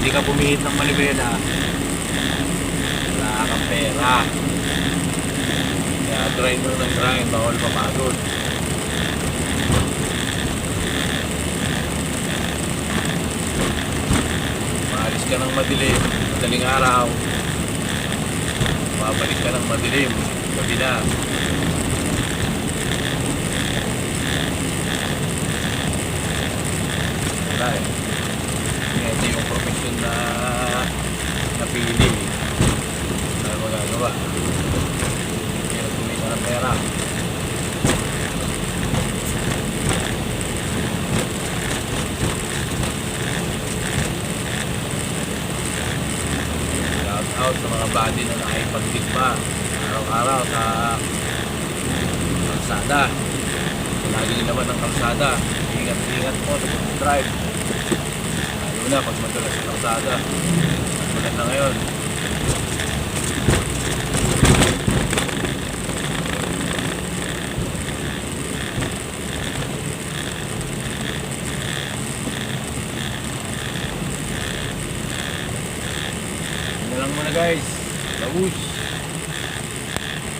hindi ka pumihit ng manibela, wala kang pera. Kaya grind mo ng grind, bawal mapagod. Maalis ka ng madilim, madaling araw, babalik ka ng madilim, gabi na. Wala eh. Ito yung profesyon na napili. Ano magagawa? Kaya kumita ng pera. Shout out sa mga body na nakipagtigma araw-araw sa kalsada. Lagi naman ng kalsada. Ingat-ingat po sa drive. Lalo na pag madalas sa kalsada. Maganda ngayon. Yun na lang muna guys. Laus.